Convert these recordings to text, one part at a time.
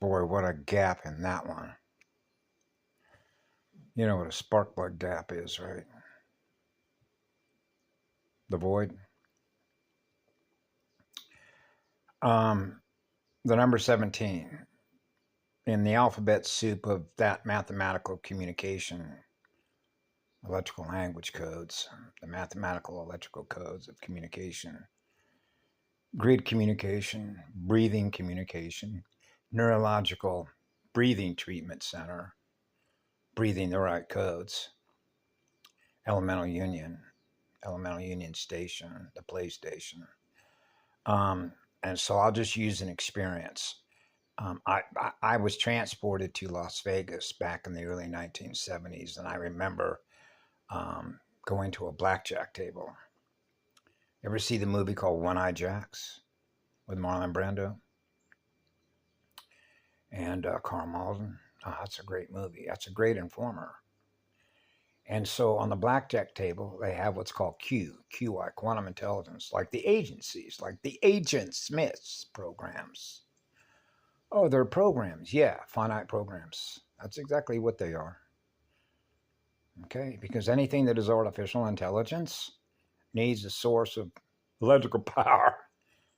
Boy, what a gap in that one. You know what a spark plug gap is, right? The void. The number 17 in the alphabet soup of that mathematical communication, electrical language codes, the mathematical electrical codes of communication, grid communication, breathing communication, neurological breathing treatment center, breathing the right codes, elemental union station, the PlayStation. And so I'll just use an experience. I was transported to Las Vegas back in the early 1970s, and I remember going to a blackjack table. Ever see the movie called One-Eye Jacks with Marlon Brando and Carl Malden? Oh, that's a great movie. That's a great informer. And so on the blackjack table, they have what's called QI, quantum intelligence, like the agencies, like the Agent Smith's programs. Oh, they're programs. Yeah, finite programs. That's exactly what they are. Okay, because anything that is artificial intelligence needs a source of electrical power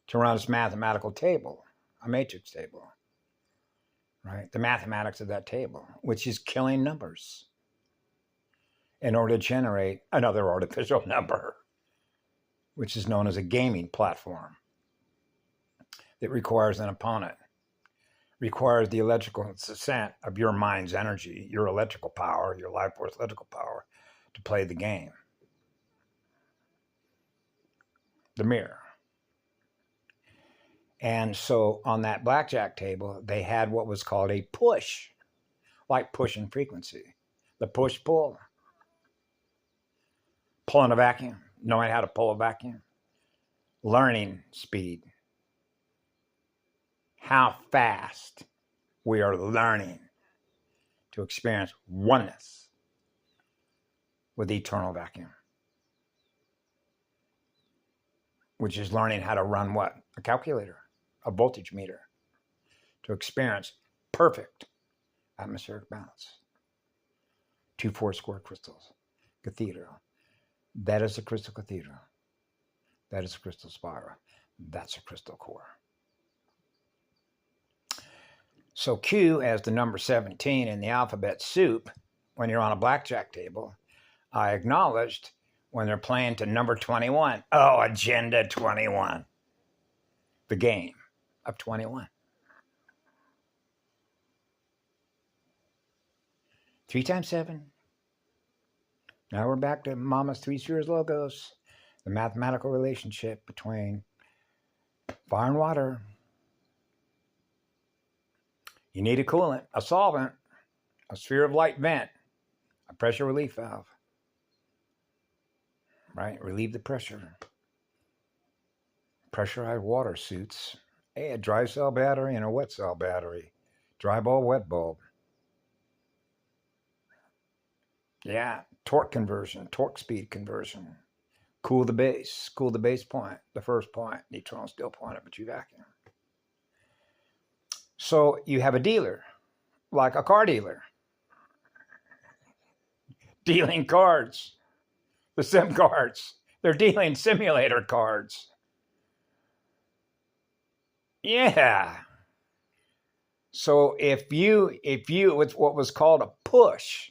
to run its mathematical table, a matrix table, right? The mathematics of that table, which is killing numbers in order to generate another artificial number, which is known as a gaming platform that requires an opponent, requires the electrical descent of your mind's energy, your electrical power, your life force electrical power to play the game. The mirror. And so on that blackjack table, they had what was called a push, like pushing frequency, the push-pull. Pulling a vacuum, knowing how to pull a vacuum, learning speed, how fast we are learning to experience oneness with the eternal vacuum, which is learning how to run what? A calculator, a voltage meter, to experience perfect atmospheric balance. 2 4-square crystals, cathedral. That is a crystal cathedral. That is a crystal spiral. That's a crystal core. So Q as the number 17 in the alphabet soup, when you're on a blackjack table, I acknowledged when they're playing to number 21. Oh, Agenda 21. The game of 21. 3 times 7. Now we're back to Mama's 3 spheres logos, the mathematical relationship between fire and water. You need a coolant, a solvent, a sphere of light vent, a pressure relief valve, right? Relieve the pressure. Pressurized water suits. Hey, a dry cell battery and a wet cell battery. Dry bulb, wet bulb. Yeah, torque conversion, torque speed conversion. Cool the base point, the first point, neutron still point up at you vacuum. So you have a dealer, like a car dealer, dealing cards, the sim cards. They're dealing simulator cards. Yeah. So if you, with what was called a push,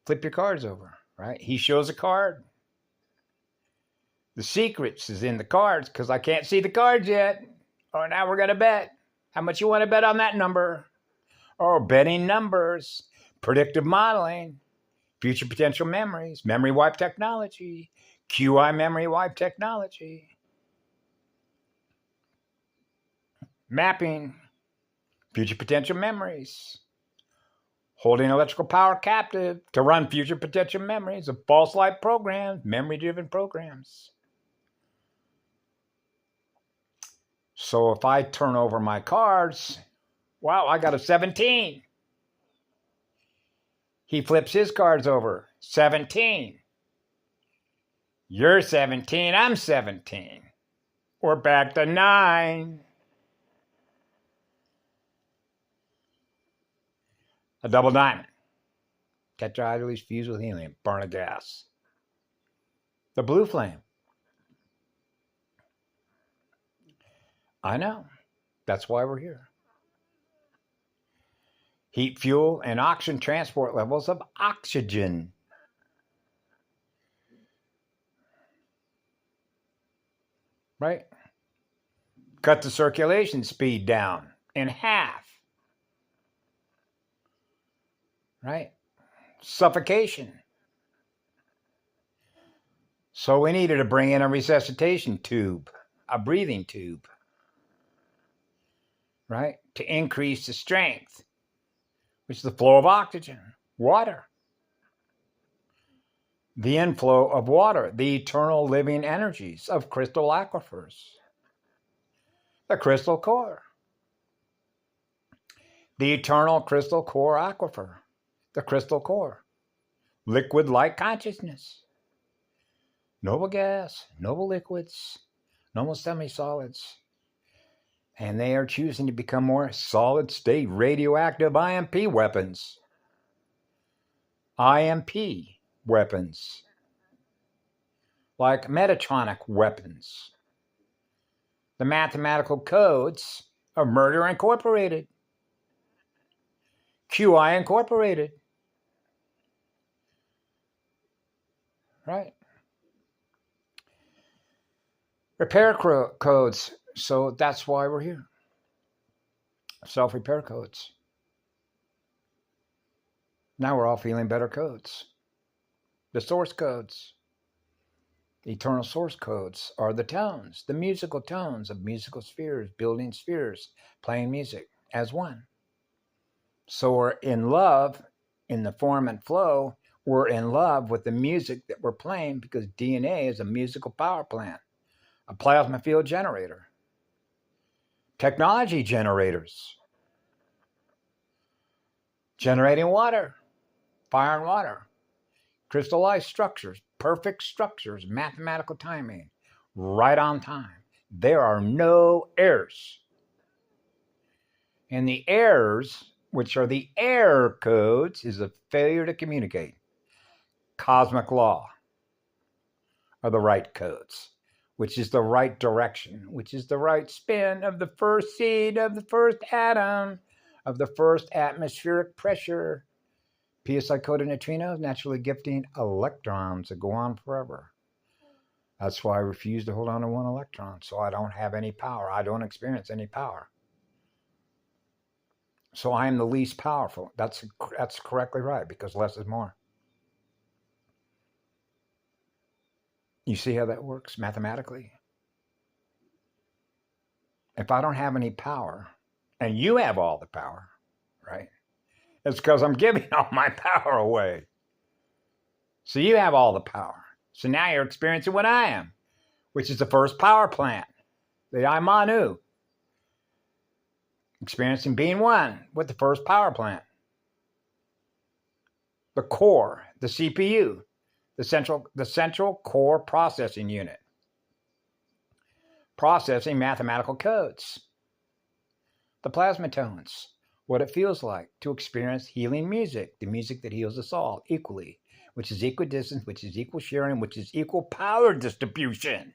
flip your cards over, right? He shows a card. The secrets is in the cards because I can't see the cards yet. Oh, now we're going to bet. How much you want to bet on that number? Oh, betting numbers, predictive modeling, future potential memories, memory wipe technology, QI memory wipe technology, mapping, future potential memories, holding electrical power captive to run future potential memories of false light programs, memory-driven programs. So if I turn over my cards, wow, I got a 17. He flips his cards over, 17. You're 17, I'm 17. We're back to 9. A double diamond. Tetrahydrolase fused with helium. Burn a gas. The blue flame. I know. That's why we're here. Heat, fuel, and oxygen transport levels of oxygen. Right? Cut the circulation speed down in half. Right? Suffocation. So we needed to bring in a resuscitation tube, a breathing tube, right? To increase the strength, which is the flow of oxygen, water. The inflow of water, the eternal living energies of crystal aquifers, the crystal core, the eternal crystal core aquifer, the crystal core, liquid light consciousness, noble gas, noble liquids, noble semi-solids, and they are choosing to become more solid state radioactive IMP weapons. IMP weapons, like Metatronic weapons. The mathematical codes of Murder Incorporated, QI Incorporated, right? Repair codes, so that's why we're here. Self-repair codes. Now we're all feeling better codes. The source codes. The eternal source codes are the tones, the musical tones of musical spheres, building spheres, playing music as one. So we're in love in the form and flow. We're in love with the music that we're playing because DNA is a musical power plant, a plasma field generator, technology generators, generating water, fire and water, crystallized structures, perfect structures, mathematical timing, right on time. There are no errors. And the errors, which are the error codes, is a failure to communicate. Cosmic law are the right codes, which is the right direction, which is the right spin of the first seed, of the first atom, of the first atmospheric pressure. PSI coded neutrinos naturally gifting electrons that go on forever. That's why I refuse to hold on to one electron, so I don't have any power. I don't experience any power. So I am the least powerful. That's correctly right, because less is more. You see how that works mathematically? If I don't have any power, and you have all the power, right? It's because I'm giving all my power away. So you have all the power. So now you're experiencing what I am, which is the first power plant, the I Manu. Experiencing being one with the first power plant. The core, the CPU, the central core processing unit. Processing mathematical codes. The plasma tones, what it feels like to experience healing music, the music that heals us all equally, which is equidistant, which is equal sharing, which is equal power distribution.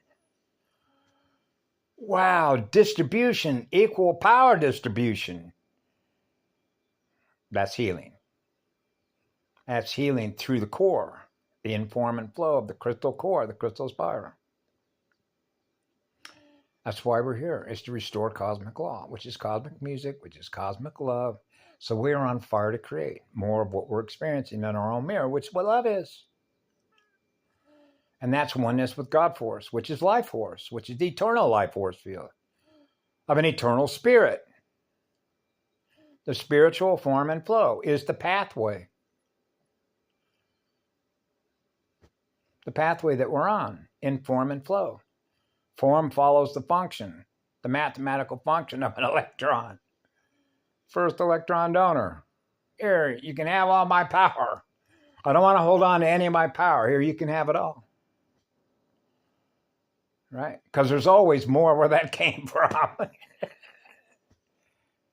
Wow, distribution, equal power distribution. That's healing. That's healing through the core, the inform and flow of the crystal core, the crystal spiral. That's why we're here, is to restore cosmic law, which is cosmic music, which is cosmic love. So we're on fire to create more of what we're experiencing in our own mirror, which is what love is. And that's oneness with God force, which is life force, which is the eternal life force field of an eternal spirit. The spiritual form and flow is the pathway. The pathway that we're on in form and flow. Form follows the function, the mathematical function of an electron. First electron donor. Here, you can have all my power. I don't want to hold on to any of my power. Here, you can have it all. Right? Because there's always more where that came from.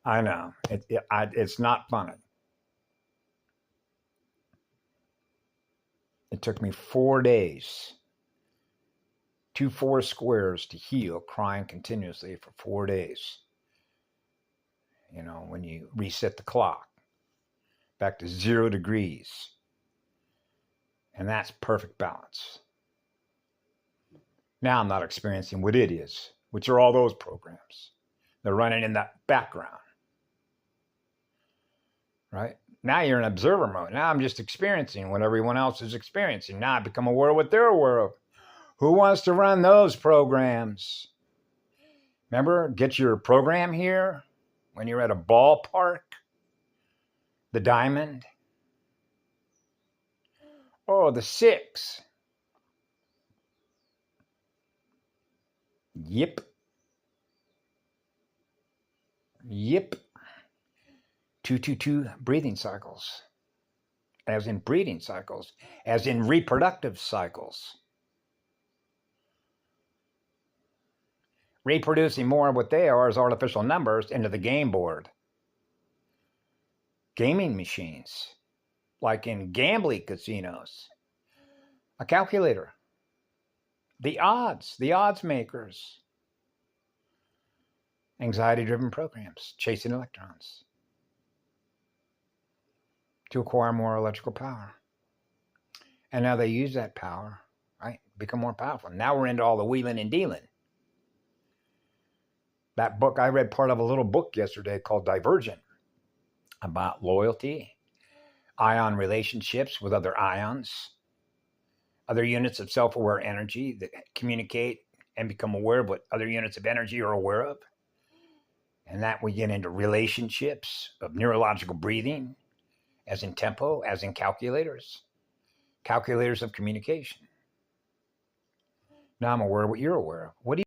I know. It's not funny. took me 4 days, 2 4 squares to heal, crying continuously for 4 days. You know, when you reset the clock back to 0 degrees. And that's perfect balance. Now I'm not experiencing what it is, which are all those programs. They're running in that background. Right? Now you're in observer mode. Now I'm just experiencing what everyone else is experiencing. Now I become aware of what they're aware of. Who wants to run those programs? Remember, get your program here when you're at a ballpark, the diamond. Oh, the 6. Yep. 222 breathing cycles. As in breathing cycles, as in reproductive cycles. Reproducing more of what they are as artificial numbers into the game board. Gaming machines, like in gambling casinos. A calculator. The odds makers. Anxiety-driven programs, chasing electrons. To acquire more electrical power. And now they use that power, right? Become more powerful. Now we're into all the wheeling and dealing. That book, I read part of a little book yesterday called Divergent, about loyalty, ion relationships with other ions, other units of self-aware energy that communicate and become aware of what other units of energy are aware of. And that we get into relationships of neurological breathing, as in tempo, as in calculators of communication. Now I'm aware of what you're aware of. What do you